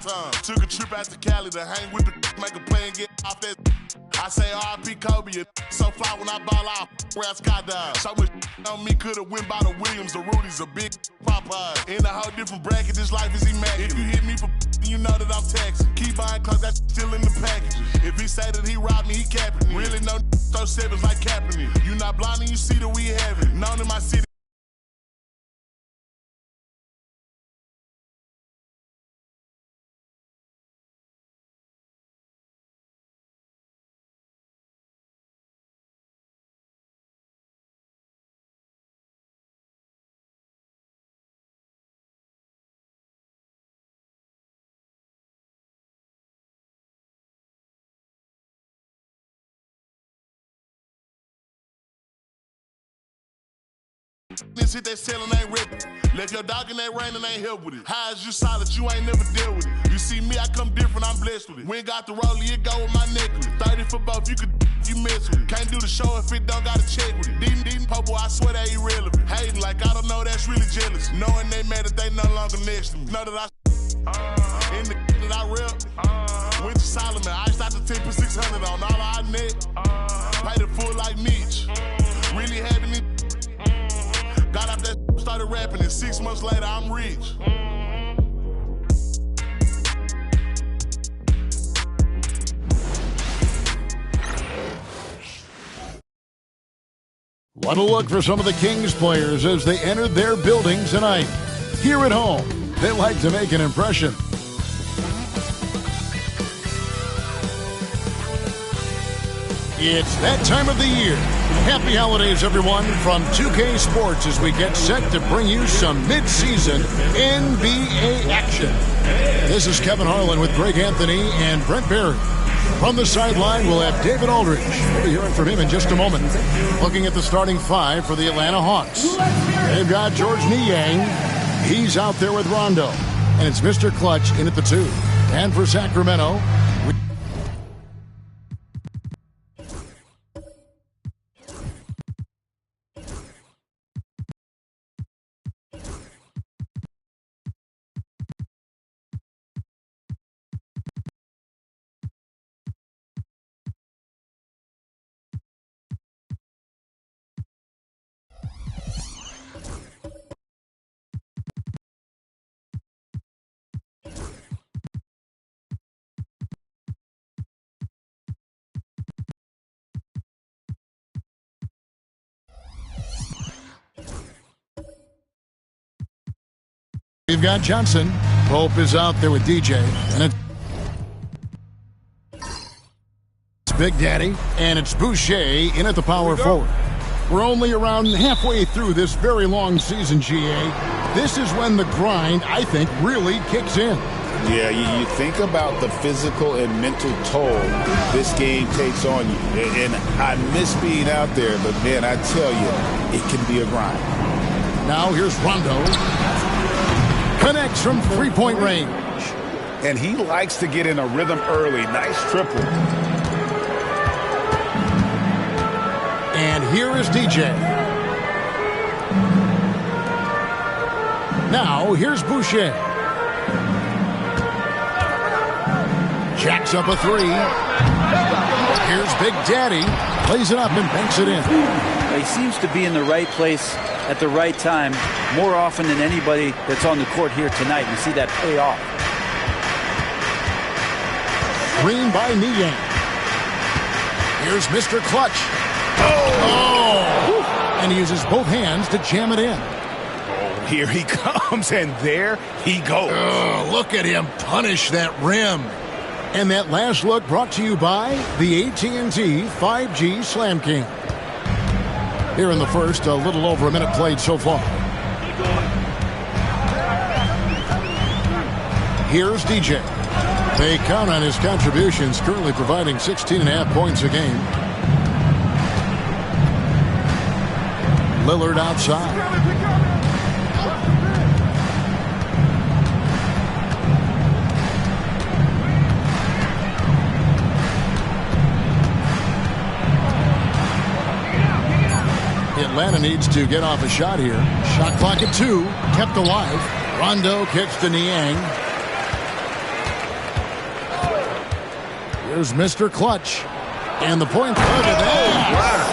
tongue. Took a trip out to Cali to hang with the make a play and get off that. I say R.I.P. Kobe, so fly when I ball out, where I skydive. So much on me, could've went by the Williams, the Rudy's, a big Popeye. In a whole different bracket, this life is immaculate. If you hit me for you know that I'm taxing. Keep buying clothes, that's still in the package. If he say that he robbed me, he capping me. Really no throw sevens like Kaepernick. You not blind and you see that we have it. Known in my city. This shit they selling ain't ripping. Left your dog in that rain and ain't help with it. High as you solid, you ain't never dealt with it. You see me, I come different, I'm blessed with it. We ain't got the rollie, it go with my necklace. 30 for both, you could you mess with it. Can't do the show if it don't gotta check with it. Deep, popo, I swear they irrelevant. Hating like I don't know, that's really jealous. Knowing they mad that they no longer next to me. Know that I in the that I rep. Went to Solomon, I out the 10 for 600 on all our net. Paid it full like Mitch. Really having it. Got out that started rapping, and 6 months later, I'm rich. What a look for some of the Kings players as they entered their building tonight. Here at home, they like to make an impression. It's that time of the year. Happy holidays, everyone, from 2K Sports as we get set to bring you some mid-season NBA action. This is Kevin Harlan with Greg Anthony and Brent Barry. From the sideline, we'll have David Aldridge. We'll be hearing from him in just a moment. Looking at the starting five for the Atlanta Hawks. They've got George Niang. He's out there with Rondo. And it's Mr. Clutch in at the 2. And for Sacramento, we've got Johnson. Pope is out there with DJ. And it's Big Daddy. And it's Boucher in at the power forward. We're only around halfway through this very long season, GA. This is when the grind, I think, really kicks in. Yeah, you think about the physical and mental toll this game takes on you. And I miss being out there, but, man, I tell you, it can be a grind. Now here's Rondo. Connects from three-point range. And he likes to get in a rhythm early. Nice triple. And here is DJ. Now here's Boucher. Jacks up a 3. Here's Big Daddy. Plays it up and banks it in. He seems to be in the right place at the right time more often than anybody that's on the court here tonight. You see that pay off. Green by Niang. Here's Mr. Clutch. Oh! And he uses both hands to jam it in. Here he comes, and there he goes. Oh, look at him punish that rim. And that last look brought to you by the AT&T 5G Slam King. Here in the first, a little over a minute played so far. Here's DJ. They count on his contributions, currently providing 16.5 points a game. Lillard outside. Atlanta needs to get off a shot here. Shot clock at 2, kept alive. Rondo kicks to Niang. Here's Mr. Clutch. And the point. Look at that.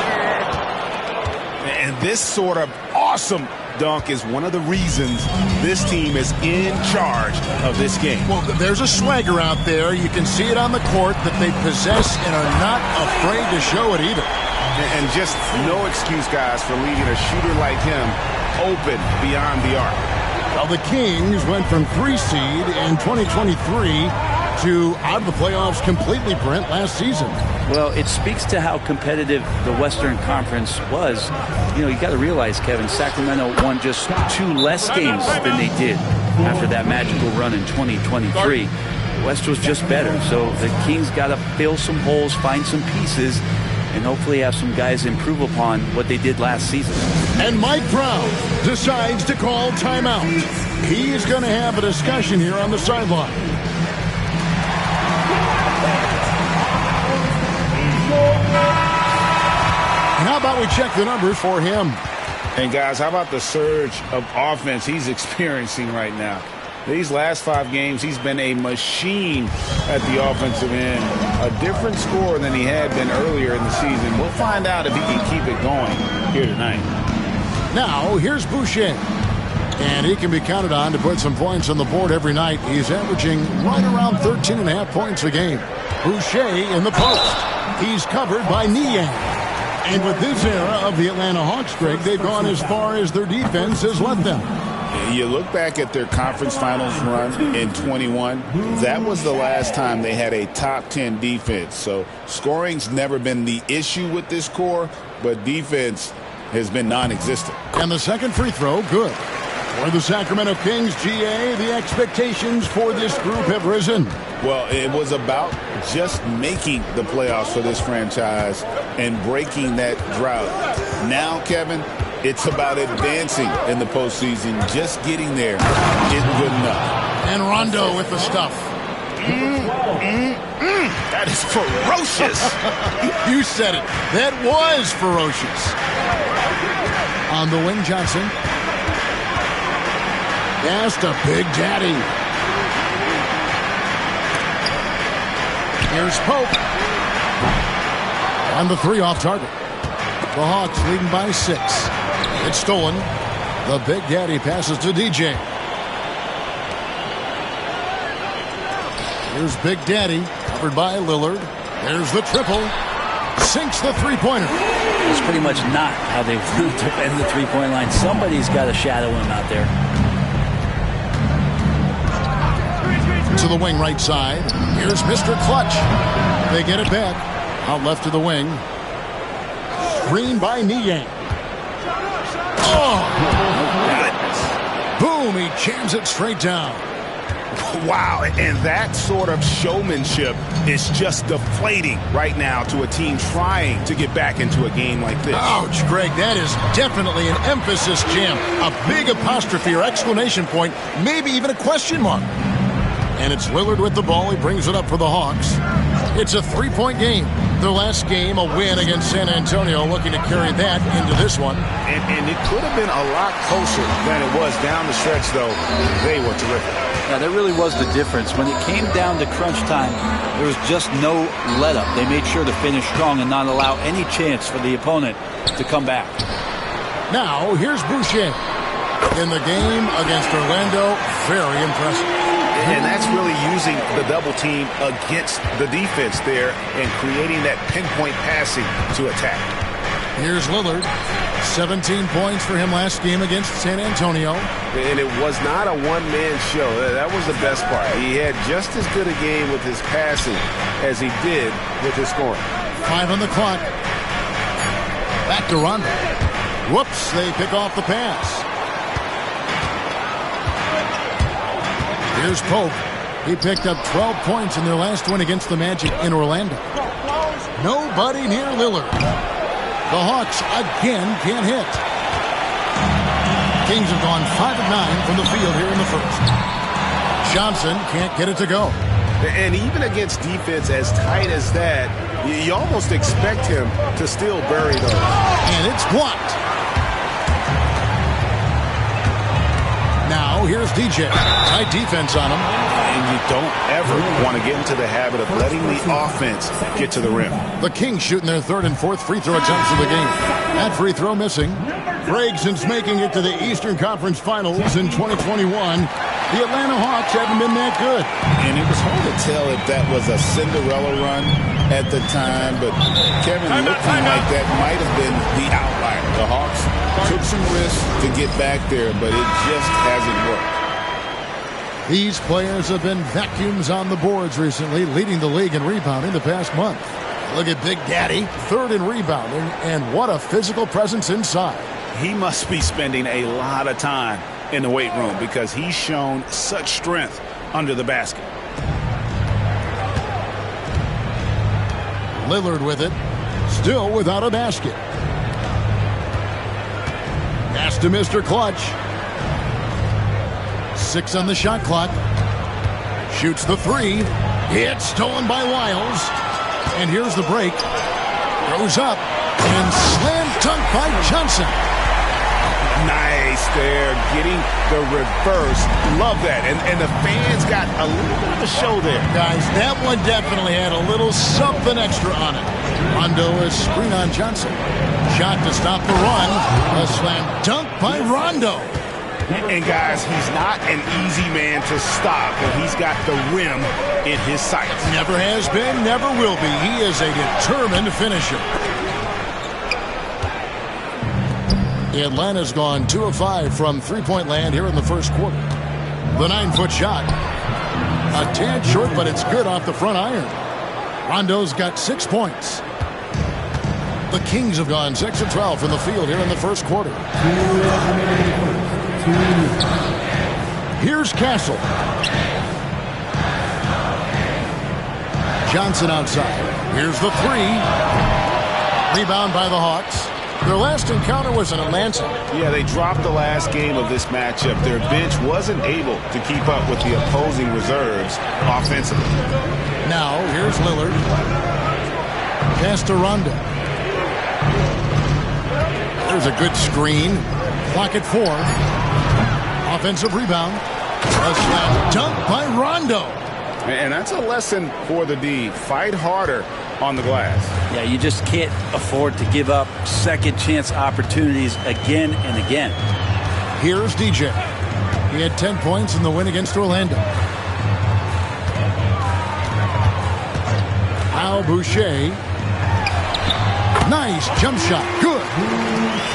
And this sort of awesome dunk is one of the reasons this team is in charge of this game. Well, there's a swagger out there. You can see it on the court that they possess and are not afraid to show it either. And just no excuse, guys, for leaving a shooter like him open beyond the arc. Well, the Kings went from 3 seed in 2023 to out of the playoffs completely, Brent, last season. Well, it speaks to how competitive the Western Conference was. You know, you got to realize, Kevin, Sacramento won just 2 less games than they did after that magical run in 2023. West was just better, so the Kings got to fill some holes, find some pieces, and hopefully have some guys improve upon what they did last season. And Mike Brown decides to call timeout. He's going to have a discussion here on the sideline. And how about we check the numbers for him? And guys, how about the surge of offense he's experiencing right now? These last 5 games, he's been a machine at the offensive end. A different scorer than he had been earlier in the season. We'll find out if he can keep it going here tonight. Now, here's Boucher. And he can be counted on to put some points on the board every night. He's averaging right around 13.5 points a game. Boucher in the post. He's covered by Niang. And with this era of the Atlanta Hawks, Greg, they've gone as far as their defense has let them. You look back at their conference finals run in 21, that was the last time they had a top 10 defense. So scoring's never been the issue with this core, but defense has been non-existent. And the second free throw, good. For the Sacramento Kings, GA, the expectations for this group have risen. Well, it was about just making the playoffs for this franchise and breaking that drought. Now, Kevin, it's about advancing in the postseason. Just getting there isn't good enough. And Rondo with the stuff. That is ferocious. You said it. That was ferocious. On the wing, Johnson. Yes, to Big Daddy. Here's Pope. On the 3 off target. The Hawks leading by 6. It's stolen. The Big Daddy passes to DJ. Here's Big Daddy, covered by Lillard. There's the triple. Sinks the three-pointer. It's pretty much not how they want to defend the three-point line. Somebody's got to shadow him out there. To the wing right side. Here's Mr. Clutch. They get it back. Out left to the wing. Screen by Niang. Oh! Boom! He jams it straight down. Wow, and that sort of showmanship is just deflating right now to a team trying to get back into a game like this. Ouch, Greg, that is definitely an emphasis jam. A big apostrophe or exclamation point, maybe even a question mark. And it's Lillard with the ball. He brings it up for the Hawks. It's a 3-point game. Their last game, a win against San Antonio, looking to carry that into this one. And it could have been a lot closer than it was down the stretch, though. They were terrific. Yeah, that really was the difference. When it came down to crunch time, there was just no let-up. They made sure to finish strong and not allow any chance for the opponent to come back. Now, here's Boucher. In the game against Orlando, very impressive. And that's really using the double team against the defense there and creating that pinpoint passing to attack. Here's Lillard. 17 points for him last game against San Antonio. And it was not a one-man show. That was the best part. He had just as good a game with his passing as he did with his scoring. 5 on the clock. Back to Rondo. Whoops, they pick off the pass. Here's Pope. He picked up 12 points in their last win against the Magic in Orlando. Nobody near Lillard. The Hawks again can't hit. Kings have gone 5 of 9 from the field here in the first. Johnson can't get it to go. And even against defense as tight as that, you almost expect him to still bury those. And it's blocked. Now here's DJ. Tight defense on him. And you don't ever want to get into the habit of letting the offense get to the rim. The Kings shooting their third and fourth free throw attempts of the game. That free throw missing. Greg, since making it to the Eastern Conference Finals in 2021, the Atlanta Hawks haven't been that good. And it was hard to tell if that was a Cinderella run at the time, but Kevin, looking like that might have been the outlier. The Hawks took some risks to get back there, but it just hasn't worked. These players have been vacuums on the boards recently, leading the league in rebounding the past month. Look at Big Daddy, third in rebounding, and what a physical presence inside. He must be spending a lot of time in the weight room because he's shown such strength under the basket. Lillard with it, still without a basket. Pass to Mr. Clutch. 6 on the shot clock. Shoots the three. It's stolen by Wiles. And here's the break. Goes up and slam dunk by Johnson. Nice there, getting the reverse. Love that. And the fans got a little bit of a show there. Guys, that one definitely had a little something extra on it. Rondo is screen on Johnson. Shot to stop the run. A slam dunk by Rondo. And guys, he's not an easy man to stop, but he's got the rim in his sights. Never has been, never will be. He is a determined finisher. Atlanta's gone 2 of 5 from three-point land here in the first quarter. The 9-foot shot. A tad short, but it's good off the front iron. Rondo's got 6 points. The Kings have gone 6 of 12 from the field here in the first quarter. Here's Castle. Johnson outside. Here's the three. Rebound by the Hawks. Their last encounter was in Atlanta. Yeah, they dropped the last game of this matchup. Their bench wasn't able to keep up with the opposing reserves offensively. Now, here's Lillard. Pass to Rondo. There's a good screen. Clock at 4. Offensive rebound. A slam dunk by Rondo. And that's a lesson for the D. Fight harder on the glass. Yeah, you just can't afford to give up second chance opportunities again and again. Here's DJ. He had 10 points in the win against Orlando. Al Boucher. Nice jump shot. Good.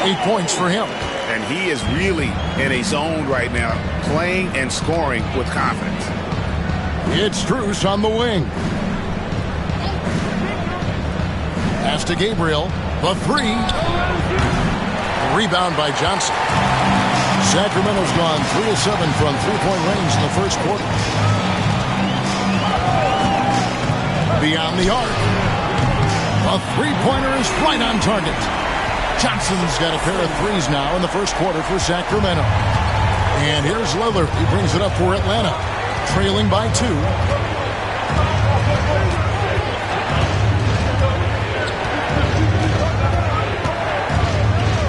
8 points for him. And he is really in a zone right now, playing and scoring with confidence. It's Strus on the wing. Pass to Gabriel. The three. Rebound by Johnson. Sacramento's gone 3 of 7 from three-point range in the first quarter. Beyond the arc. A three-pointer is right on target. Johnson's got a pair of threes now in the first quarter for Sacramento. And here's Lillard. He brings it up for Atlanta. Trailing by 2.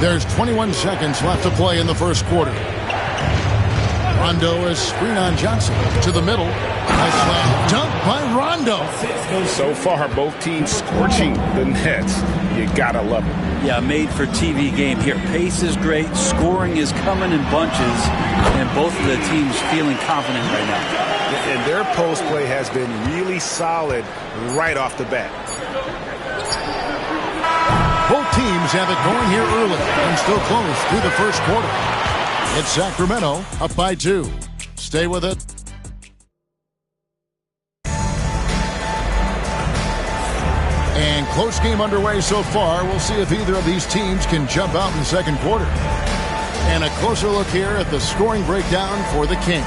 There's 21 seconds left to play in the first quarter. Rondo is screen on Johnson to the middle. A slam dunk by Rondo. So far, both teams scorching the nets. You gotta love it. Yeah, made for TV game here. Pace is great. Scoring is coming in bunches. And both of the teams feeling confident right now. And their post play has been really solid right off the bat. Both teams have it going here early and still close through the first quarter. It's Sacramento up by 2. Stay with it. And close game underway so far. We'll see if either of these teams can jump out in the second quarter. And a closer look here at the scoring breakdown for the Kings.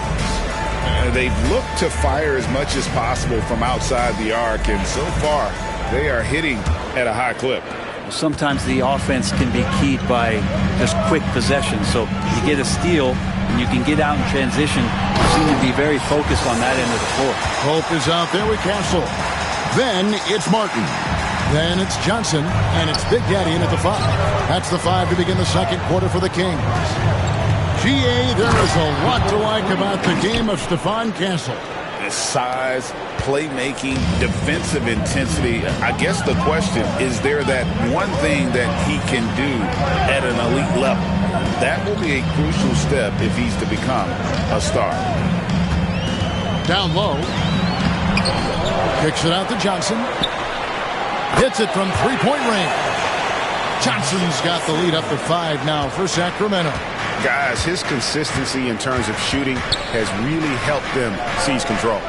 They've looked to fire as much as possible from outside the arc, and so far they are hitting at a high clip. Sometimes the offense can be keyed by just quick possession. So you get a steal and you can get out in transition. You seem to be very focused on that end of the floor. Hope is out there with Castle. Then it's Martin. Then it's Johnson. And it's Big Daddy in at the 5. That's the 5 to begin the second quarter for the Kings. GA, there is a lot to like about the game of Stephon Castle. His size, playmaking, defensive intensity. I guess the question, is there that one thing that he can do at an elite level? That will be a crucial step if he's to become a star. Down low. Kicks it out to Johnson. Hits it from three-point range. Johnson's got the lead up to 5 now for Sacramento. Guys, his consistency in terms of shooting has really helped them seize control.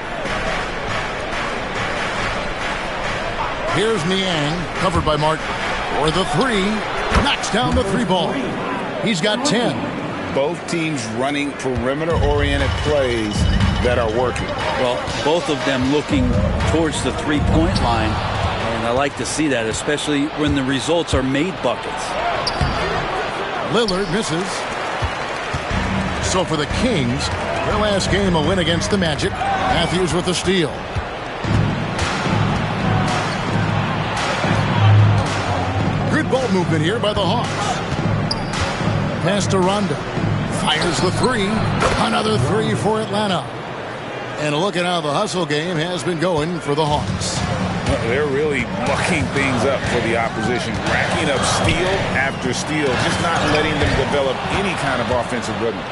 Here's Niang, covered by Martin. For the 3, knocks down the 3 ball. He's got 10. Both teams running perimeter-oriented plays that are working. Well, both of them looking towards the three-point line, and I like to see that, especially when the results are made buckets. Lillard misses. So for the Kings, their last game a win against the Magic. Matthews with the steal. Good ball movement here by the Hawks. Pass to Rondo. Fires the 3. Another 3 for Atlanta. And look at how the hustle game has been going for the Hawks. They're really mucking things up for the opposition. Racking up steal after steal. Just not letting them develop any kind of offensive rhythm.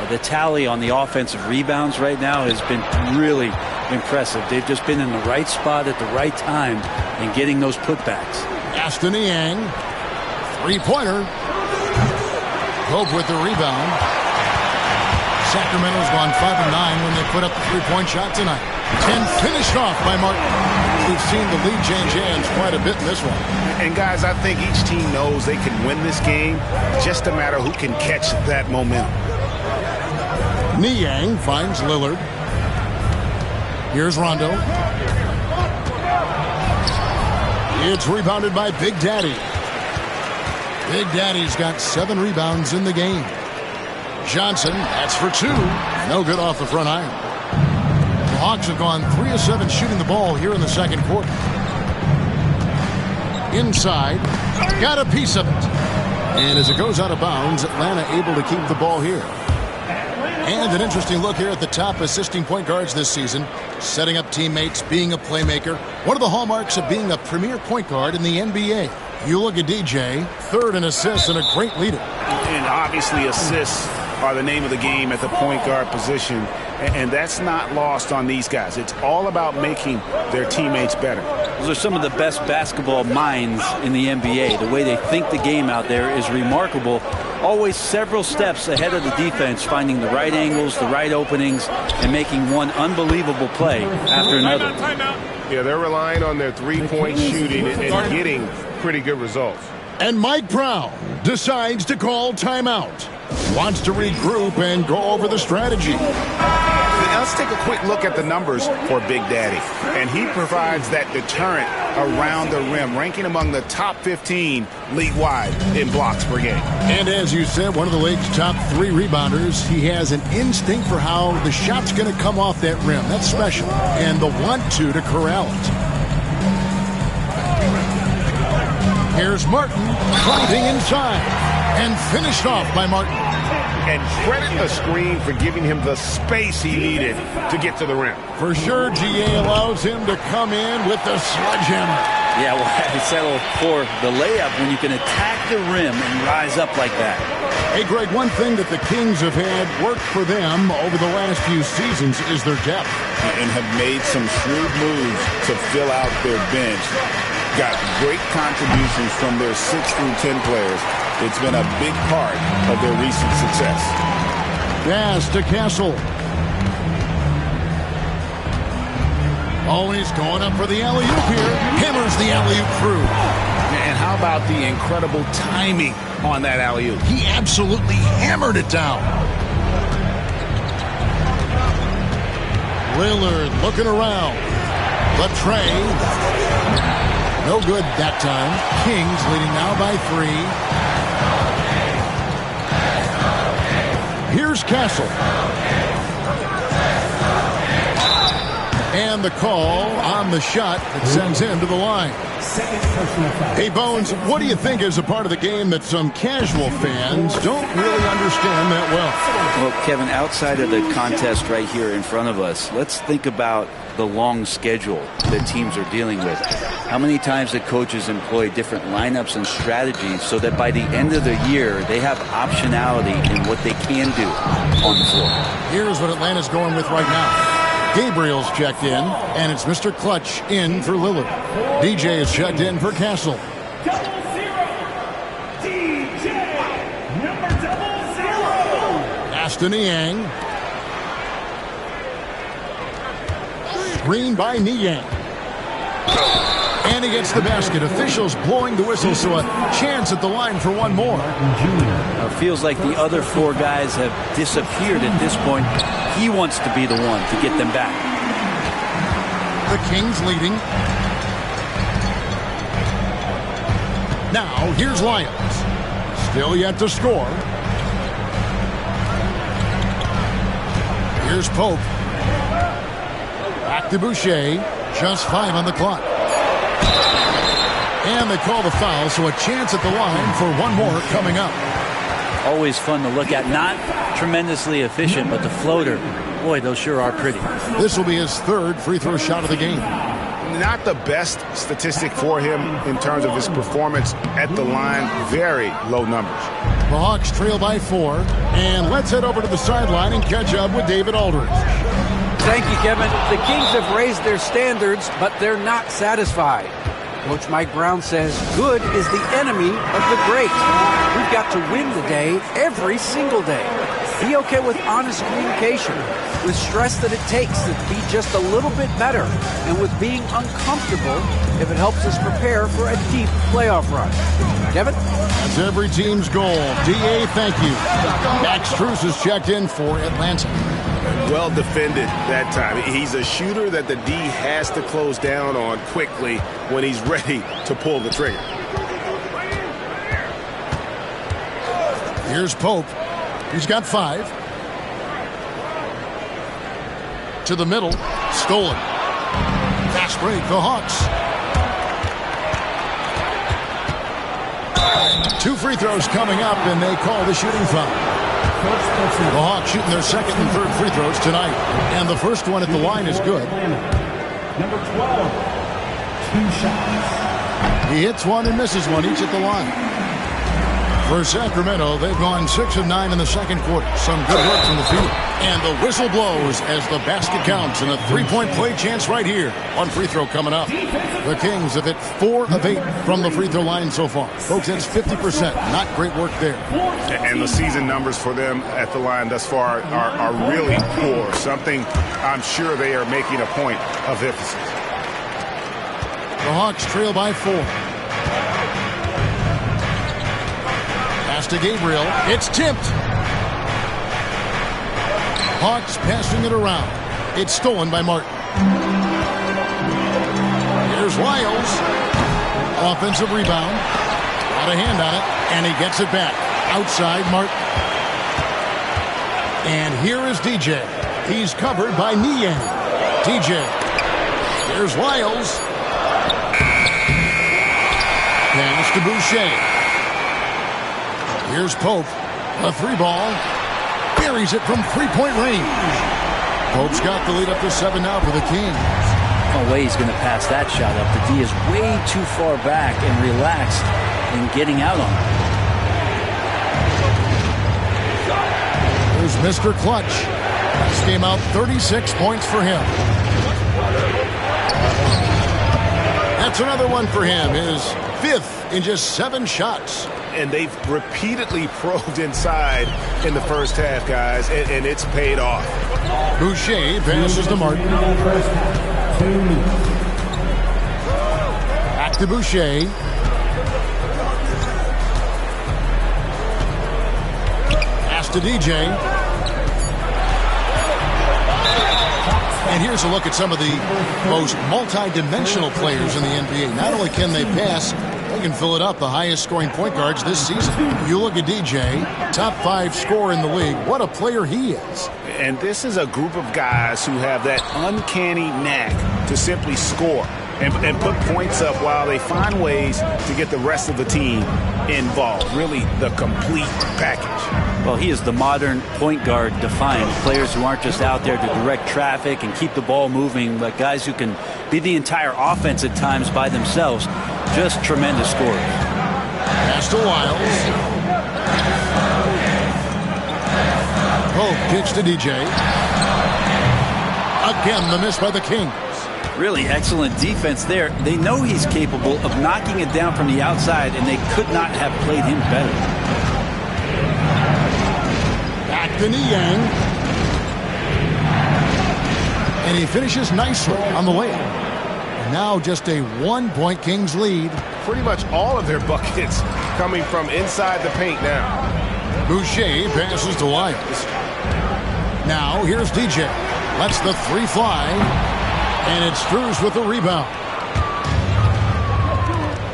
The tally on the offensive rebounds right now has been really impressive. They've just been in the right spot at the right time and getting those putbacks. Aston Niang. Three-pointer. Hope with the rebound. Sacramento's gone 5-9 when they put up the three-point shot tonight. 10 finished off by Martin. We've seen the lead change hands quite a bit in this one. And guys, I think each team knows they can win this game. Just a matter who can catch that momentum. Niang finds Lillard. Here's Rondo. It's rebounded by Big Daddy. Big Daddy's got 7 rebounds in the game. Johnson, that's for 2. No good off the front iron. The Hawks have gone 3 of 7 shooting the ball here in the second quarter. Inside, got a piece of it. And as it goes out of bounds, Atlanta able to keep the ball here. And an interesting look here at the top assisting point guards this season. Setting up teammates, being a playmaker. One of the hallmarks of being a premier point guard in the NBA. You look at DJ, 3rd in assists and a great leader. And obviously assists are the name of the game at the point guard position. And that's not lost on these guys. It's all about making their teammates better. Those are some of the best basketball minds in the NBA. The way they think the game out there is remarkable. Always several steps ahead of the defense, finding the right angles, the right openings, and making one unbelievable play after another. Yeah, they're relying on their three-point shooting and getting pretty good results. And Mike Brown decides to call timeout. Wants to regroup and go over the strategy. Let's take a quick look at the numbers for Big Daddy. And he provides that deterrent around the rim, ranking among the top 15 league-wide in blocks per game. And as you said, one of the league's top 3 rebounders. He has an instinct for how the shot's going to come off that rim. That's special. And the want-to corral it. Here's Martin driving inside and finished off by Martin. And credit the screen for giving him the space he needed to get to the rim. For sure, GA allows him to come in with the sledgehammer. Yeah, well, I settle for the layup when you can attack the rim and rise up like that. Hey, Greg, one thing that the Kings have had work for them over the last few seasons is their depth. And have made some shrewd moves to fill out their bench. Got great contributions from their 6 through 10 players. It's been a big part of their recent success. Pass to Castle. Always going up for the alley-oop here. Hammers the alley-oop through. And how about the incredible timing on that alley-oop? He absolutely hammered it down. Lillard looking around. The tray. No good that time. Kings leading now by 3. Here's Castle. And the call on the shot that sends him to the line. Hey, Bones, what do you think is a part of the game that some casual fans don't really understand that well? Well, Kevin, outside of the contest right here in front of us, let's think about the long schedule that teams are dealing with. How many times the coaches employ different lineups and strategies so that by the end of the year, they have optionality in what they can do on the floor. Here's what Atlanta's going with right now. Gabriel's checked in, and it's Mr. Clutch in for Lillard. DJ is checked in for Castle. Aston Niang. Screen by Niang. And he gets the basket. Officials blowing the whistle, so a chance at the line for one more. Feels like the other four guys have disappeared at this point. He wants to be the one to get them back. The Kings leading. Now, here's Lyons. Still yet to score. Here's Pope. Back to Boucher. Just 5 on the clock. And they call the foul, so a chance at the line for one more coming up. Always fun to look at. Not tremendously efficient, but the floater, boy, those sure are pretty. This will be his third free throw shot of the game. Not the best statistic for him in terms of his performance at the line. Very low numbers. The Hawks trail by 4. And let's head over to the sideline and catch up with David Aldridge. Thank you, Kevin. The Kings have raised their standards, but they're not satisfied. Coach Mike Brown says good is the enemy of the great. We've got to win the day every single day. Be okay with honest communication, with stress that it takes to be just a little bit better, and with being uncomfortable if it helps us prepare for a deep playoff run. Kevin? That's every team's goal. D.A., thank you. Max Strus is checked in for Atlanta. Well defended that time. He's a shooter that the D has to close down on quickly when he's ready to pull the trigger. Here's Pope. He's got 5. To the middle. Stolen. Fast break. The Hawks. 2 free throws coming up, and they call the shooting foul. The Hawks shooting their second and third free throws tonight. And the first one at the line is good. Number 12, 2 shots. He hits one and misses one, each at the line. For Sacramento, they've gone 6 of 9 in the second quarter. Some good work from the field. And the whistle blows as the basket counts, and a 3-point play chance right here. One free throw coming up. The Kings have hit 4 of 8 from the free throw line so far. Folks, that's 50%. Not great work there. And the season numbers for them at the line thus far are really poor. Something I'm sure they are making a point of emphasis. The Hawks trail by 4. Pass to Gabriel. It's tipped. Hawks passing it around. It's stolen by Martin. Here's Lyles. Offensive rebound. Got a hand on it, and he gets it back. Outside Martin. And here is DJ. He's covered by Niang. DJ. Here's Lyles. Pass to Boucher. Here's Pope. A 3-ball. Buries it from 3-point range. Pope's got the lead up to 7 now for the Kings. No way he's going to pass that shot up. The D is way too far back and relaxed in getting out on it. Here's Mr. Clutch. This came out 36 points for him. That's another one for him. His 5th in just 7 shots. And they've repeatedly probed inside in the first half, guys, and it's paid off. Boucher passes to Martin. Back to Boucher. Pass to DJ. And here's a look at some of the most multi-dimensional players in the NBA. Not only can they pass, They can fill it up, the highest scoring point guards this season. You look at DJ, top 5 scorer in the league. What a player he is. And this is a group of guys who have that uncanny knack to simply score and put points up while they find ways to get the rest of the team involved. Really the complete package. Well, he is the modern point guard defined. Players who aren't just out there to direct traffic and keep the ball moving, but guys who can be the entire offense at times by themselves. Just tremendous scorers. Pass to Wiles. Oh, pitch to DJ. Again, the miss by the Kings. Really excellent defense there. They know he's capable of knocking it down from the outside, and they could not have played him better. Back to Niang. And he finishes nicely on the layup. And now just a 1-point Kings lead. Pretty much all of their buckets coming from inside the paint now. Boucher passes to Wiles. Now here's DJ. Lets the 3 fly. And it's Struz with the rebound.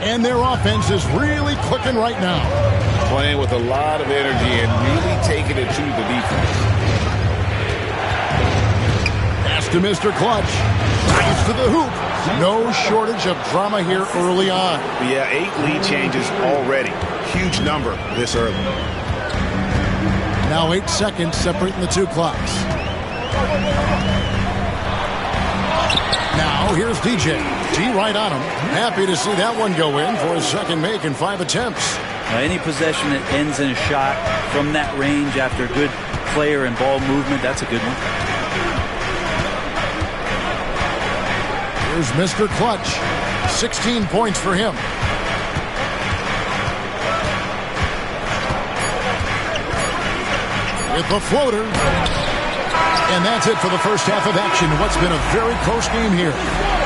And their offense is really clicking right now. Playing with a lot of energy and really taking it to the defense. Pass to Mr. Clutch. Drives to the hoop. No shortage of drama here early on. Yeah, 8 lead changes already. Huge number this early. Now 8 seconds separating the 2 clocks. Now here's DJ. G right on him. Happy to see that one go in for his second make in 5 attempts. Any possession that ends in a shot from that range after good player and ball movement, that's a good one. Here's Mr. Clutch. 16 points for him. With the floater. And that's it for the first half of action. What's been a very close game here.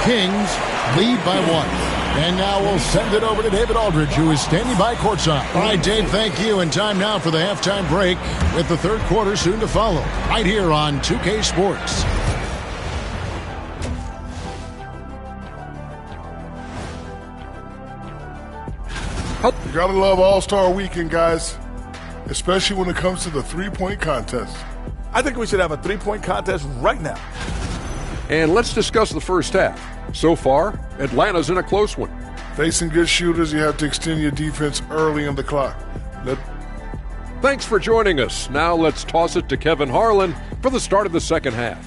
Kings lead by 1. And now we'll send it over to David Aldridge, who is standing by courtside. All right, Dave, thank you. And time now for the halftime break with the third quarter soon to follow. Right here on 2K Sports. You gotta love All-Star Weekend, guys. Especially when it comes to the three-point contest. I think we should have a three-point contest right now. And let's discuss the first half. So far, Atlanta's in a close one. Facing good shooters, you have to extend your defense early in the clock. Thanks for joining us. Now let's toss it to Kevin Harlan for the start of the second half.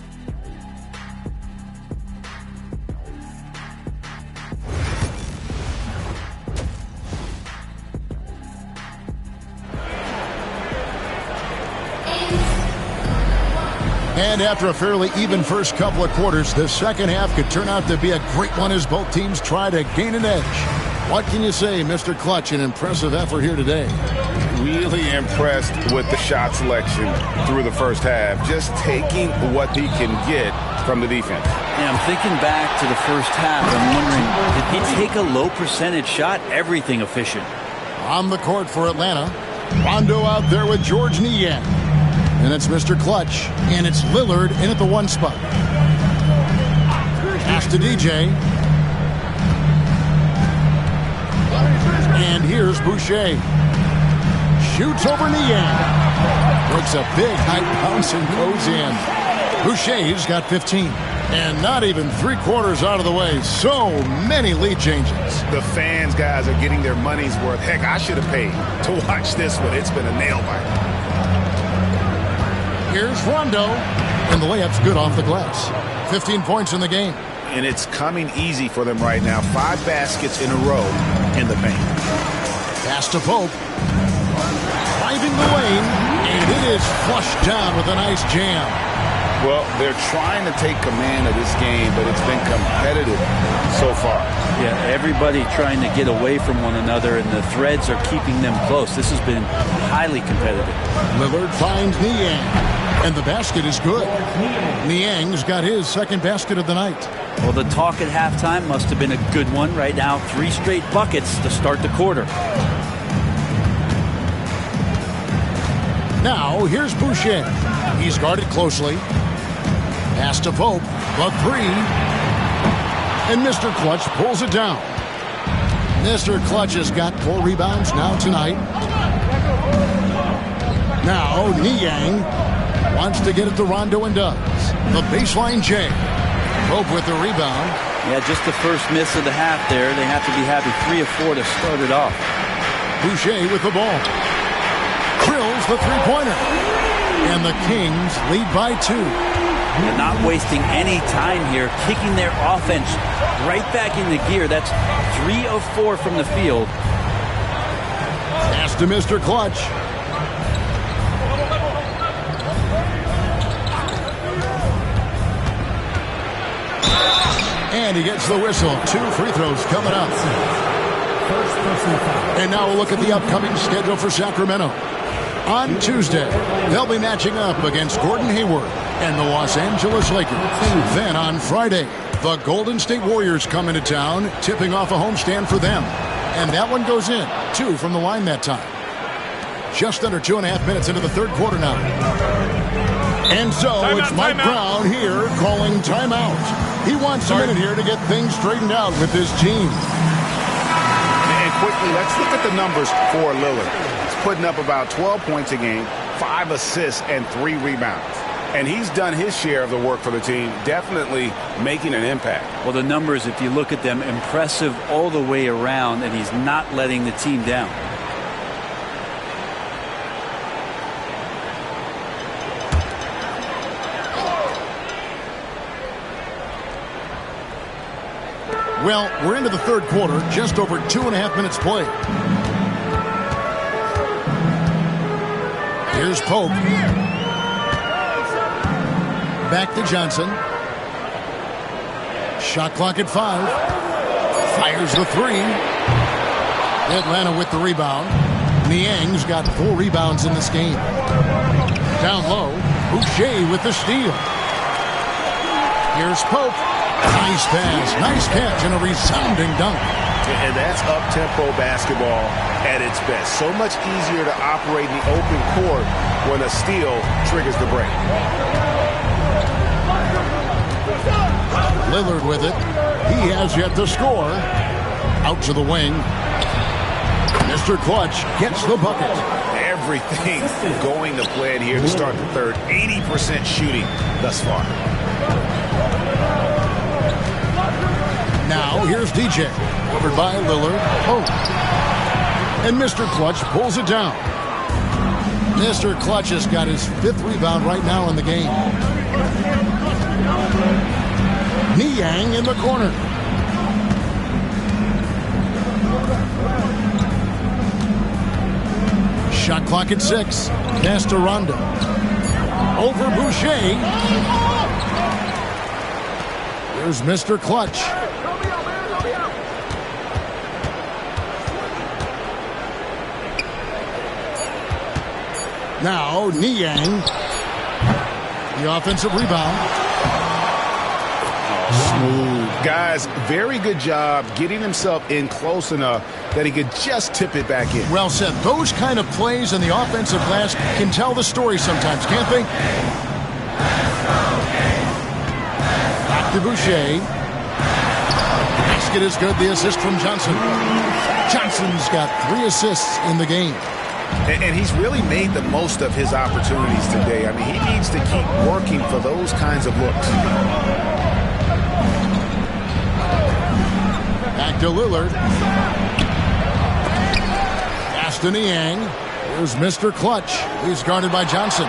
And after a fairly even first couple of quarters, the second half could turn out to be a great one as both teams try to gain an edge. What can you say, Mr. Clutch? An impressive effort here today. Really impressed with the shot selection through the first half. Just taking what he can get from the defense. Yeah, I'm thinking back to the first half. I'm wondering, did he take a low percentage shot? Everything efficient. On the court for Atlanta. Rondo out there with George Niang. And it's Mr. Clutch. And it's Lillard in at the 1 spot. Pass to DJ. And here's Boucher. Shoots over Niang. Takes a big high bounce and goes in. Boucher's got 15. And not even 3/4 out of the way. So many lead changes. The fans, guys, are getting their money's worth. Heck, I should have paid to watch this one. It's been a nail biter. Here's Rondo. And the layup's good off the glass. 15 points in the game. And it's coming easy for them right now. 5 baskets in a row in the paint. Pass to Pope. Driving the lane. And it is flushed down with a nice jam. Well, they're trying to take command of this game, but it's been competitive so far. Yeah, everybody trying to get away from one another, and the threads are keeping them close. This has been highly competitive. Lillard finds Niang, and the basket is good. Niang's got his second basket of the night. Well, the talk at halftime must have been a good one. Right now, 3 straight buckets to start the quarter. Now, here's Boucher. He's guarded closely. Pass to Pope. The 3. And Mr. Clutch pulls it down. Mr. Clutch has got 4 rebounds now tonight. Now, Niang wants to get it to Rondo and does. The baseline J. Pope with the rebound. Yeah, just the first miss of the half there. They have to be happy. 3 of 4 to start it off. Boucher with the ball. Drills the three-pointer. And the Kings lead by 2. They're not wasting any time here, kicking their offense right back into gear. That's 3 of 4 from the field. Pass to Mr. Clutch. And he gets the whistle. 2 free throws coming up. And now we'll look at the upcoming schedule for Sacramento. On Tuesday, they'll be matching up against Gordon Hayward and the Los Angeles Lakers. Then on Friday, the Golden State Warriors come into town, tipping off a homestand for them. And that one goes in. 2 from the line that time. Just under 2.5 minutes into the third quarter now. And so it's Mike Brown here calling timeout. He wants a minute here to get things straightened out with his team. And quickly, let's look at the numbers for Lillard. He's putting up about 12 points a game, 5 assists, and 3 rebounds. And he's done his share of the work for the team, definitely making an impact. Well, the numbers, if you look at them, impressive all the way around, and he's not letting the team down. Well, we're into the third quarter, just over 2.5 minutes played. Here's Pope. Back to Johnson. Shot clock at 5. Fires the 3. Atlanta with the rebound. Niang's got 4 rebounds in this game. Down low, Boucher with the steal. Here's Pope. Nice pass, nice catch, and a resounding dunk. And that's up-tempo basketball at its best. So much easier to operate in the open court when a steal triggers the break. Lillard with it. He has yet to score. Out to the wing. Mr. Clutch gets the bucket. Everything going to plan here to start the third. 80% shooting thus far. Now, here's DJ. Covered by Lillard. Oh. And Mr. Clutch pulls it down. Mr. Clutch has got his 5th rebound right now in the game. Niang in the corner. Shot clock at 6. Pass to Rondo. Over Boucher. Here's Mr. Clutch. Now, Niang. The offensive rebound. Smooth. Guys, very good job getting himself in close enough that he could just tip it back in. Well said. Those kind of plays in the offensive glass can tell the story sometimes, can't they? Back to Boucher. Basket is good. The assist from Johnson. Johnson's got 3 assists in the game. And he's really made the most of his opportunities today. I mean, he needs to keep working for those kinds of looks. Back to Lillard. Pass to Niang. Here's Mr. Clutch. He's guarded by Johnson.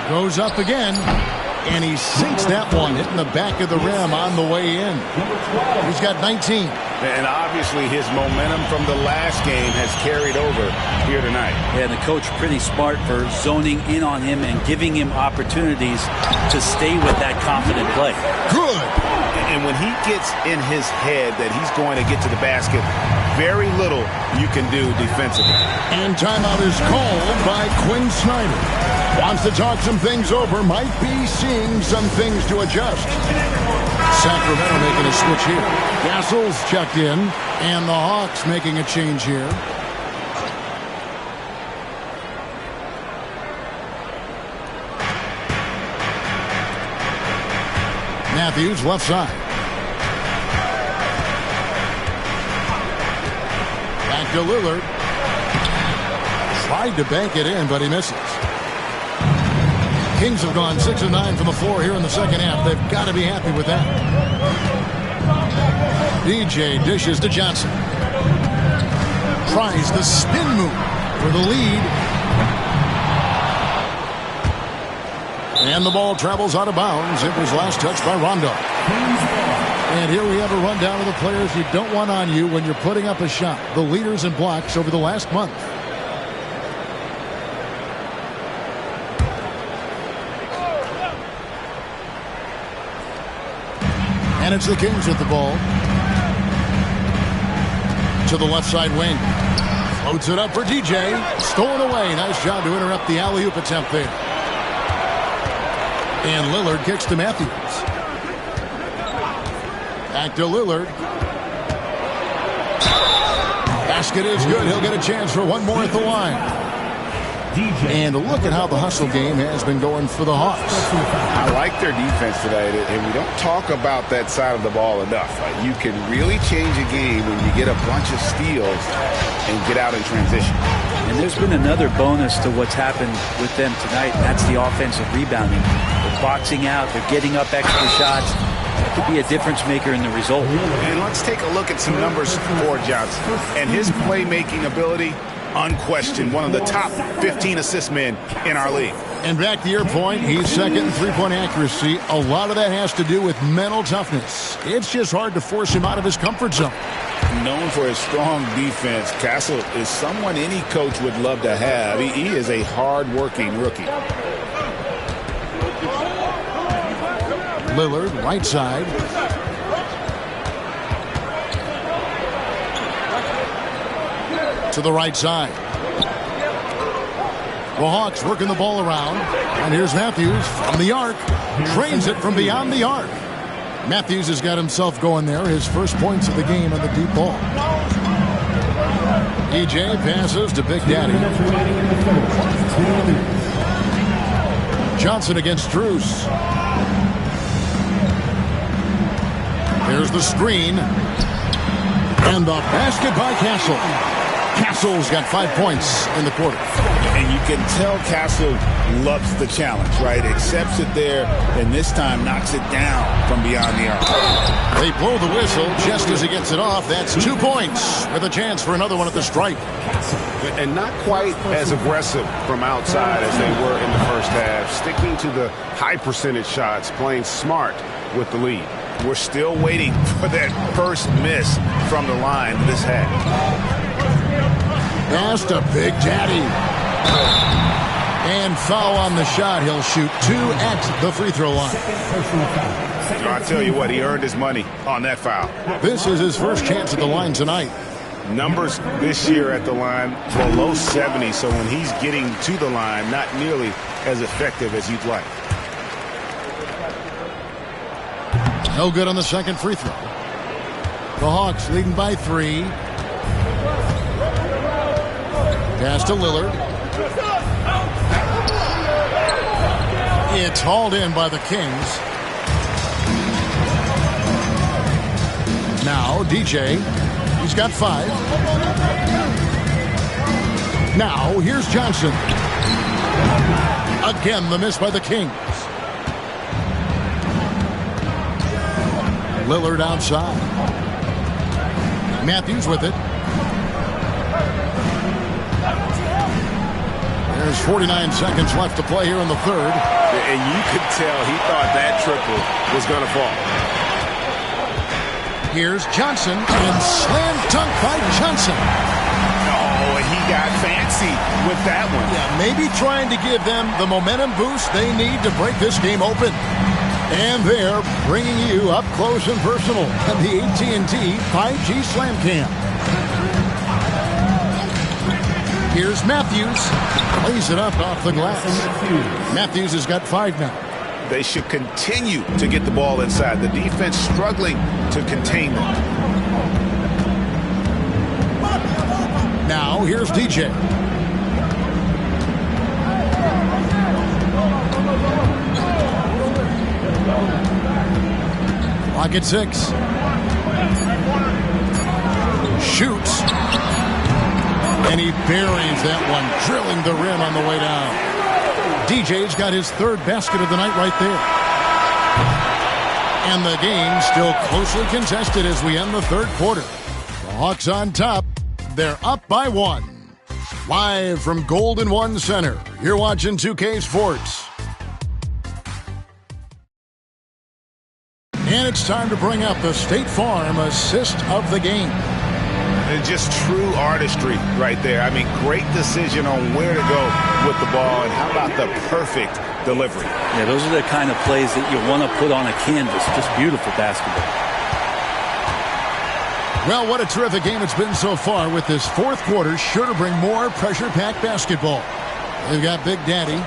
Goes up again. And he sinks that one, hitting the back of the rim on the way in. He's got 19. And obviously his momentum from the last game has carried over here tonight. Yeah, the coach pretty smart for zoning in on him and giving him opportunities to stay with that confident play. Good. And when he gets in his head that he's going to get to the basket, very little you can do defensively. And timeout is called by Quinn Snyder. Wants to talk some things over, might be seeing some things to adjust. Sacramento making a switch here. Castle's checked in, and the Hawks making a change here. Matthews left side. Back to Lillard. Tried to bank it in, but he misses. Kings have gone 6 of 9 from the floor here in the second half. They've got to be happy with that. DJ dishes to Johnson. Tries the spin move for the lead. And the ball travels out of bounds. It was last touched by Rondo. And here we have a rundown of the players you don't want on you when you're putting up a shot. The leaders in blocks over the last month. And it's the Kings with the ball. To the left side wing. Floats it up for DJ. Stolen away. Nice job to interrupt the alley-oop attempt there. And Lillard kicks to Matthews. Back to Lillard. Basket is good. He'll get a chance for one more at the line. And look at how the hustle game has been going for the Hawks. I like their defense tonight, and we don't talk about that side of the ball enough. You can really change a game when you get a bunch of steals and get out in transition. And there's been another bonus to what's happened with them tonight. That's the offensive rebounding. They're boxing out. They're getting up extra shots. That could be a difference maker in the result. And let's take a look at some numbers for Johnson. And his playmaking ability, unquestioned, one of the top 15 assist men in our league. And back to your point, he's second in three-point accuracy. A lot of that has to do with mental toughness. It's just hard to force him out of his comfort zone. Known for his strong defense, Castle is someone any coach would love to have. He is a hard-working rookie. Lillard, right side. To the right side. The Hawks working the ball around. And here's Matthews from the arc. Trains it from beyond the arc. Matthews has got himself going there. His first points of the game on the deep ball. DJ passes to Big Daddy. Johnson against Strus. There's the screen. And the basket by Castle. Castle's got 5 points in the quarter. And you can tell Castle loves the challenge, right? Accepts it there, and this time knocks it down from beyond the arc. They blow the whistle just as he gets it off. That's 2 points with a chance for another one at the stripe. And not quite as aggressive from outside as they were in the first half. Sticking to the high percentage shots, playing smart with the lead. We're still waiting for that first miss from the line this half. Pass to Big Daddy. And foul on the shot. He'll shoot 2 at the free throw line. I tell you what, he earned his money on that foul. This is his first chance at the line tonight. Numbers this year at the line below 70, so when he's getting to the line, not nearly as effective as you'd like. No good on the second free throw. The Hawks leading by 3. Pass to Lillard. It's hauled in by the Kings. Now DJ. He's got 5. Now here's Johnson. Again the miss by the Kings. Lillard outside. Matthews with it. There's 49 seconds left to play here in the third. And you could tell he thought that triple was going to fall. Here's Johnson, and slam dunk by Johnson. Oh, and he got fancy with that one. Yeah, maybe trying to give them the momentum boost they need to break this game open. And they're bringing you up close and personal at the AT&T 5G Slam Cam. Here's Matthews. Lays it up off the glass. Matthews has got 5 now. They should continue to get the ball inside. The defense struggling to contain them. Now here's DJ. Clock at 6. Shoots. And he buries that one, drilling the rim on the way down. DJ's got his third basket of the night right there. And the game still closely contested as we end the third quarter. The Hawks on top. They're up by 1. Live from Golden One Center, you're watching 2K Sports. And it's time to bring up the State Farm assist of the game. And just true artistry right there. I mean, great decision on where to go with the ball, and how about the perfect delivery? Yeah, those are the kind of plays that you want to put on a canvas. Just beautiful basketball. Well, what a terrific game it's been so far, with this fourth quarter sure to bring more pressure-packed basketball. They've got Big Daddy.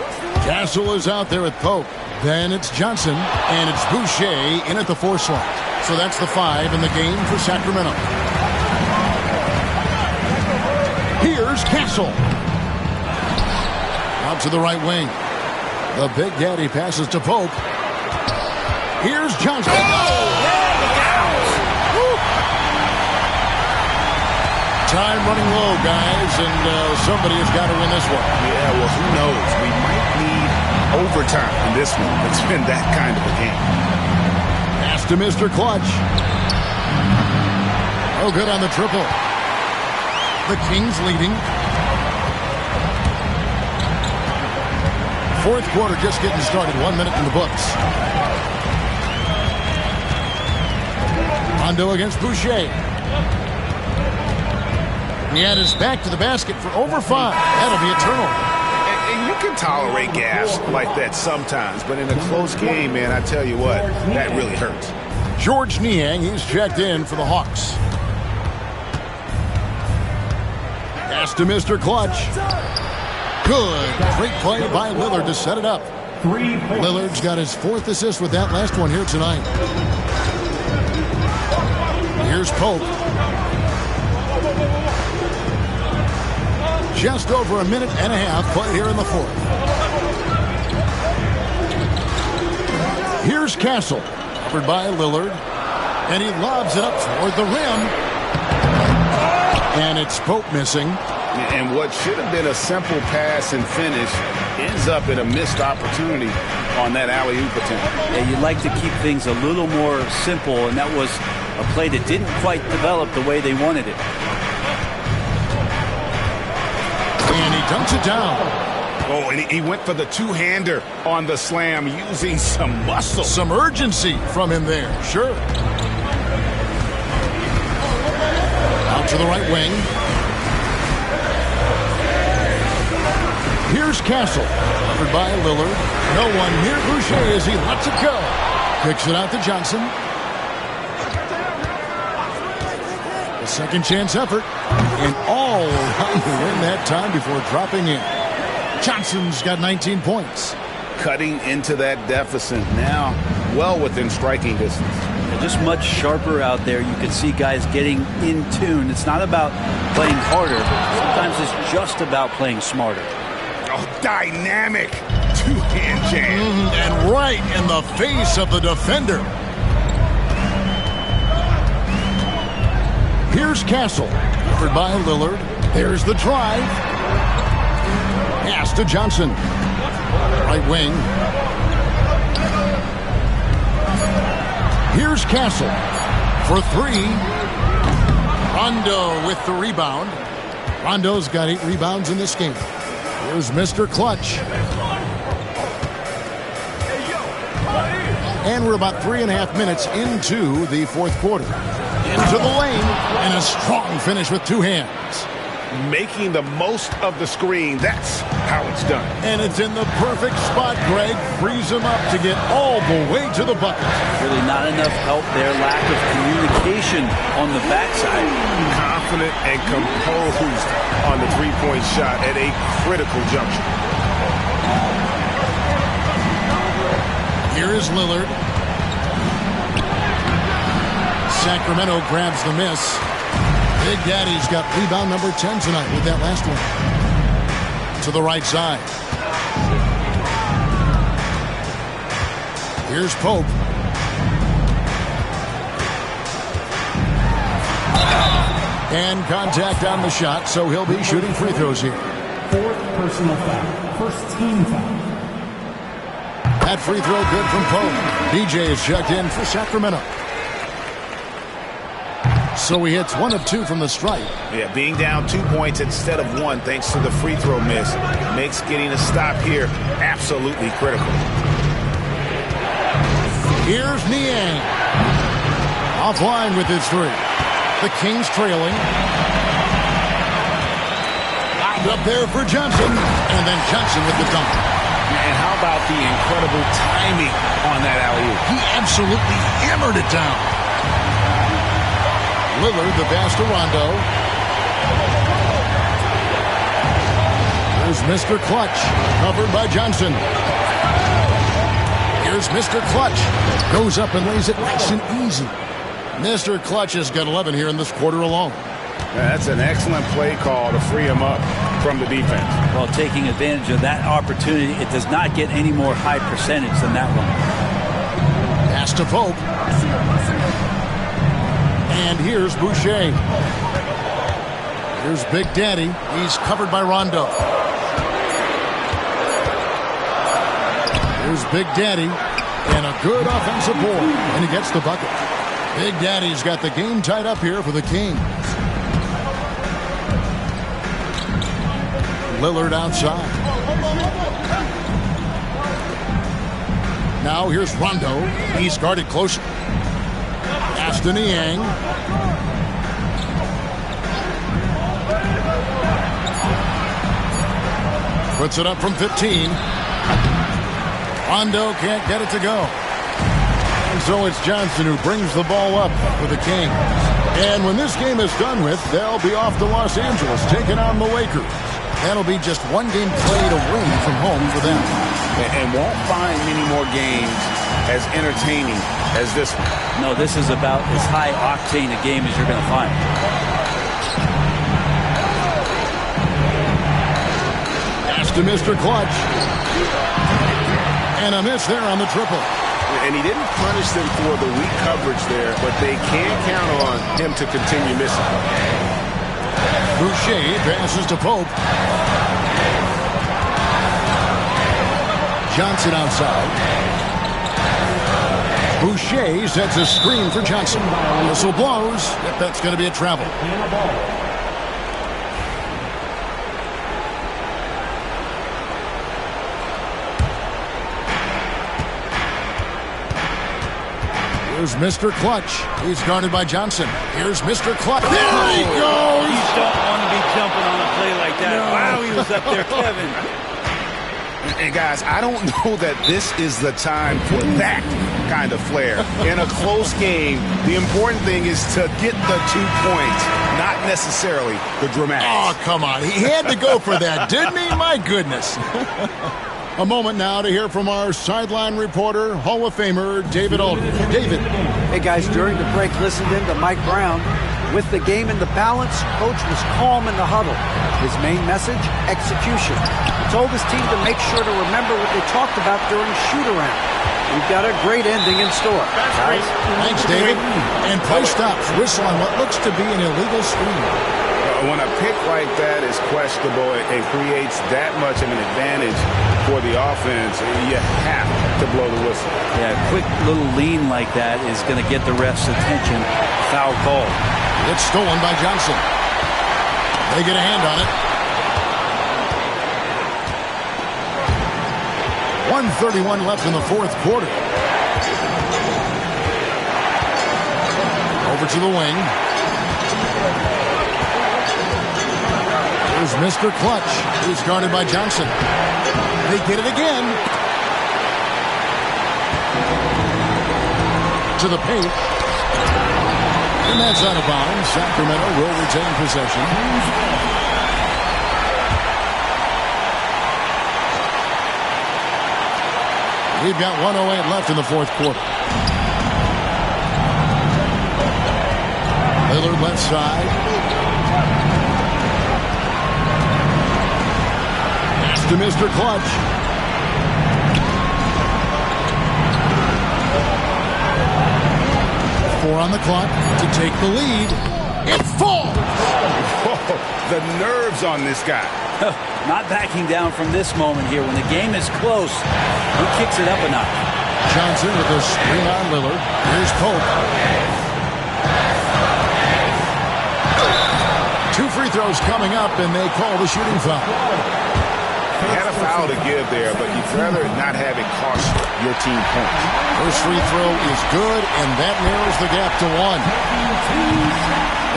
Castle is out there with Pope. Then it's Johnson, and it's Boucher in at the 4 slot. So that's the 5 in the game for Sacramento. Here's Castle. Out to the right wing. The Big Daddy passes to Pope. Here's Johnson. Time running low, guys, and somebody has got to win this one. Yeah, well, who knows? We might need overtime in this one. It's been that kind of a game. Pass to Mr. Clutch. Oh, good on the triple. The Kings leading. Fourth quarter just getting started. 1 minute in the books. Rondo against Boucher. He had his back to the basket for over 5. That'll be a turnover. And you can tolerate gas like that sometimes, but in a close game, man, I tell you what, that really hurts. George Niang, he's checked in for the Hawks. Pass to Mr. Clutch. Good. Great play by Lillard to set it up. Lillard's got his 4th assist with that last one here tonight. Here's Pope. Just over a minute and a half played here in the 4th. Here's Castle. Covered by Lillard. And he lobs it up toward the rim. And it's Pope missing. And what should have been a simple pass and finish ends up in a missed opportunity on that alley-oop attempt. Yeah, you'd like to keep things a little more simple, and that was a play that didn't quite develop the way they wanted it. And he dunks it down. Oh, and he went for the two-hander on the slam, using some muscle. Some urgency from him there, sure. Out to the right wing. Here's Castle, covered by Lillard. No one near Boucher as he lets it go. Kicks it out to Johnson. A second chance effort. And all around the rim that time before dropping in. Johnson's got 19 points. Cutting into that deficit now, well within striking distance. Just much sharper out there. You can see guys getting in tune. It's not about playing harder. Sometimes it's just about playing smarter. Oh, dynamic two-hand jam. And right in the face of the defender. Here's Castle, covered by Lillard. There's the drive. Pass to Johnson. Right wing. Here's Castle for 3. Rondo with the rebound. Rondo's got 8 rebounds in this game. Here's Mr. Clutch. And we're about 3.5 minutes into the fourth quarter. Into the lane, and a strong finish with 2 hands. Making the most of the screen. That's how it's done. And it's in the perfect spot. Greg frees him up to get all the way to the bucket. Really not enough help there. Lack of communication on the backside. Confident and composed on the three-point shot at a critical juncture. Here is Lillard. Sacramento grabs the miss. Big Daddy's got rebound number 10 tonight with that last one. To the right side. Here's Pope. And contact on the shot, so he'll be shooting free throws here. Fourth personal foul. First team foul. That free throw good from Pope. DJ is checked in for Sacramento. So he hits 1 of 2 from the stripe. Yeah, being down 2 points instead of 1 thanks to the free throw miss makes getting a stop here absolutely critical. Here's Niang. Offline with his 3. The Kings trailing. Lined up there for Johnson. And then Johnson with the dunk. And how about the incredible timing on that alley-oop? He absolutely hammered it down. Lillard, the pass to Rondo. Here's Mr. Clutch, covered by Johnson. Here's Mr. Clutch. Goes up and lays it nice and easy. Mr. Clutch has got 11 here in this quarter alone. That's an excellent play call to free him up from the defense. Well, taking advantage of that opportunity, it does not get any more high percentage than that one. Pass to Pope. And here's Boucher. Here's Big Daddy. He's covered by Rondo. Here's Big Daddy. And a good offensive board. And he gets the bucket. Big Daddy's got the game tied up here for the Kings. Lillard outside. Now here's Rondo. He's guarded closely. Pass to Niang. Puts it up from 15. Rondo can't get it to go. And so it's Johnson who brings the ball up for the Kings. And when this game is done with, they'll be off to Los Angeles taking on the Lakers. That'll be just one game played away from home for them. And won't find many more games as entertaining as this one. No, this is about as high octane a game as you're going to find. Pass to Mr. Clutch. And a miss there on the triple. And he didn't punish them for the weak coverage there, but they can count on him to continue missing. Boucher passes to Pope. Johnson outside. Boucher sets a screen for Johnson. Whistle blows. Yep, that's going to be a travel. Here's Mr. Clutch. He's guarded by Johnson. Here's Mr. Clutch. There he goes! You don't want to be jumping on a play like that. No. Wow, he was up there, Kevin. And guys, I don't know that this is the time for that kind of flair. In a close game, the important thing is to get the 2 points, not necessarily the dramatics. Oh, come on. He had to go for that, didn't he? My goodness. A moment now to hear from our sideline reporter, Hall of Famer David Aldridge. David. Hey, guys, during the break, listened in to Mike Brown. With the game in the balance, Coach was calm in the huddle. His main message, execution. He told his team to make sure to remember what they talked about during shoot-around. We've got a great ending in store. Thanks, David. And play stops. Whistle on what looks to be an illegal screen. When a pick like that is questionable and creates that much of an advantage for the offense, you have to blow the whistle. Yeah, a quick little lean like that is going to get the ref's attention. Foul call. It's stolen by Johnson. They get a hand on it. 1:31 left in the fourth quarter. Over to the wing. Here's Mr. Clutch. He's guarded by Johnson. They get it again. To the paint. And that's out of bounds. Sacramento will retain possession. We've got 1:08 left in the fourth quarter. Lillard left side. Pass to Mr. Clutch. Four on the clock to take the lead. It falls! the nerves on this guy. Not backing down from this moment here. When the game is close, he kicks it up a notch. Johnson with a screen on Lillard. Here's Pope. 2 free throws coming up, and they call the shooting foul. He had a foul to give there, but you'd rather not have it cost your team points. First free throw is good, and that narrows the gap to 1.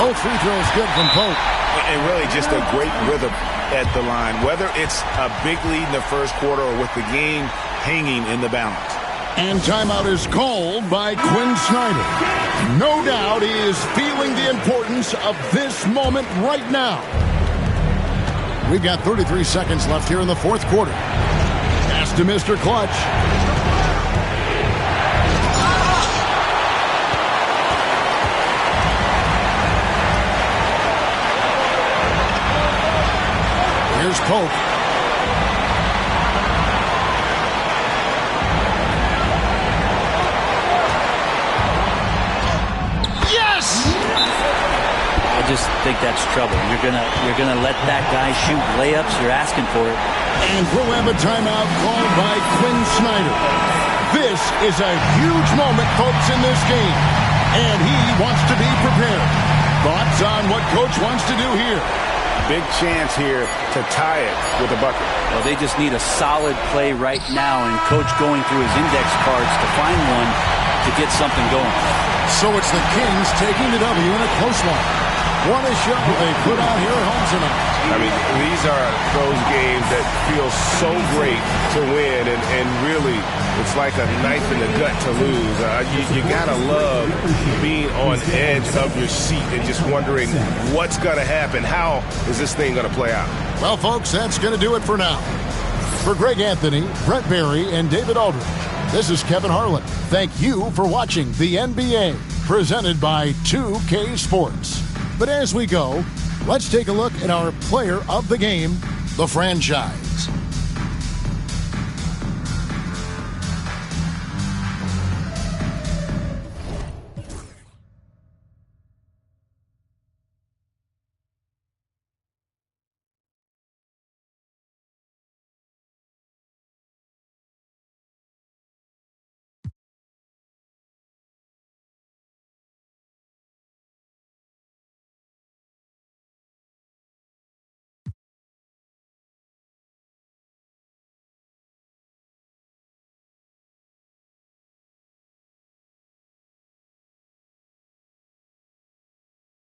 Both free throws good from Pope. And really just a great rhythm at the line, whether it's a big lead in the first quarter or with the game hanging in the balance. And timeout is called by Quinn Snyder. No doubt he is feeling the importance of this moment right now. We've got 33 seconds left here in the fourth quarter. Pass to Mr. Clutch. Here's Pope. I just think that's trouble. You're gonna let that guy shoot layups. You're asking for it. And we'll have a timeout called by Quinn Snyder. This is a huge moment, folks, in this game. And he wants to be prepared. Thoughts on what Coach wants to do here? Big chance here to tie it with a bucket. Well, they just need a solid play right now, and Coach going through his index cards to find one to get something going. So it's the Kings taking the W in a close one. What a show they put on here at home tonight. I mean, these are those games that feel so great to win, and really, it's like a knife in the gut to lose. You gotta love being on edge of your seat and just wondering what's gonna happen. How is this thing gonna play out? Well, folks, that's going to do it for now. For Greg Anthony, Brett Barry, and David Aldridge, this is Kevin Harlan. Thank you for watching the NBA, presented by 2K Sports. But as we go, let's take a look at our player of the game, the franchise.